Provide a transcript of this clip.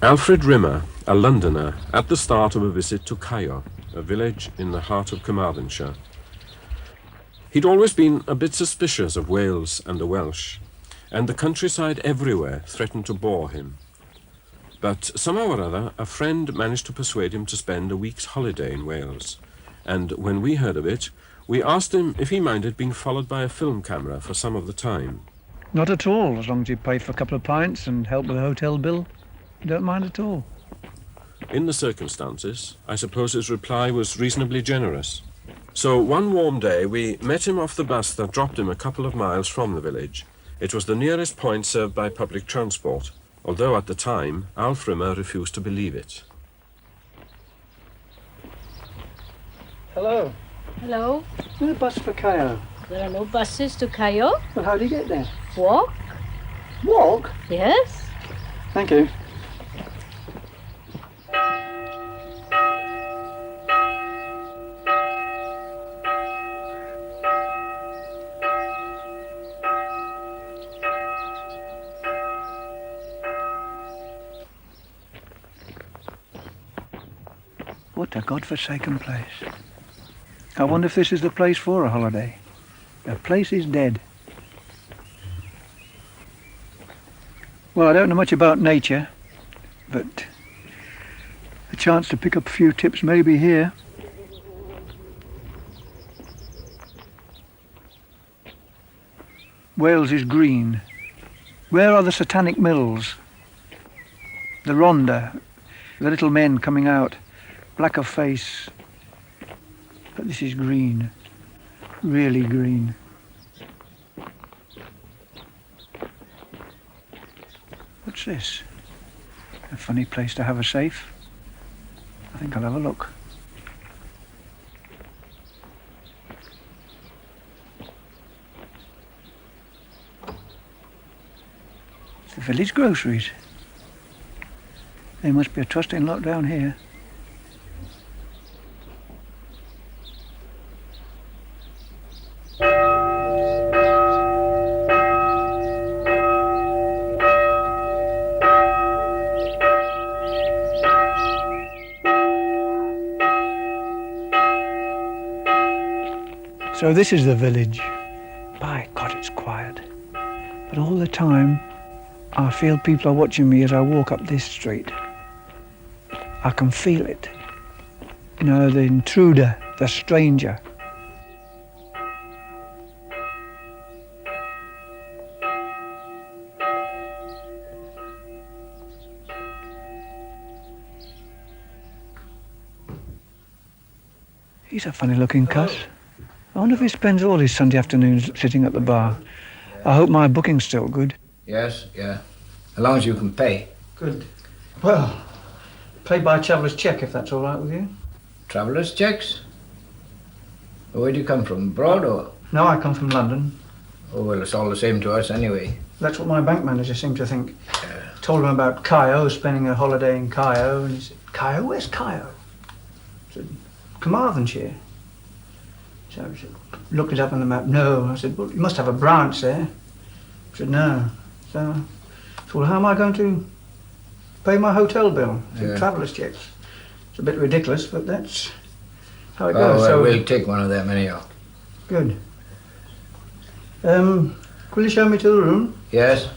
Alfred Rimmer, a Londoner, at the start of a visit to Caio, a village in the heart of Carmarthenshire. He'd always been a bit suspicious of Wales and the Welsh, and the countryside everywhere threatened to bore him. But somehow or other, a friend managed to persuade him to spend a week's holiday in Wales, and when we heard of it, we asked him if he minded being followed by a film camera for some of the time. Not at all, as long as you pay for a couple of pints and help with the hotel bill. Don't mind at all. In the circumstances, I suppose his reply was reasonably generous. So one warm day we met him off the bus that dropped him a couple of miles from the village. It was the nearest point served by public transport, although at the time Alfred Rimmer refused to believe it. Hello. Hello. Is there a bus for Caio? There are no buses to Caio. Well, how do you get there? Walk? Walk? Yes. Thank you. What a godforsaken place. I wonder if this is the place for a holiday. The place is dead. Well, I don't know much about nature, but a chance to pick up a few tips may be here. Wales is green. Where are the satanic mills? The Rhondda, the little men coming out, black of face. But this is green, really green. What's this? A funny place to have a safe. I think I'll have a look. It's the village groceries. They must be a trusting lot down here. So this is the village. By God, it's quiet. But all the time, I feel people are watching me as I walk up this street. I can feel it. You know, the intruder, the stranger. He's a funny-looking cuss. I wonder if he spends all his Sunday afternoons sitting at the bar. I hope my booking's still good. Yes, yeah. As long as you can pay. Good. Well, pay by traveller's cheque, if that's all right with you. Traveller's checks? Where do you come from, abroad or? No, I come from London. Oh, well, it's all the same to us anyway. That's what my bank manager seemed to think. Told him about Caio, spending a holiday in Caio, and he said, Caio? Where's Caio? I said, Carmarthenshire. So I said, looked it up on the map. No. I said, well, you must have a branch there. I said, no. So well, how am I going to pay my hotel bill? Traveller's checks. It's a bit ridiculous, but that's how it goes. So we'll take one of them anyhow. Good. Will you show me to the room? Yes.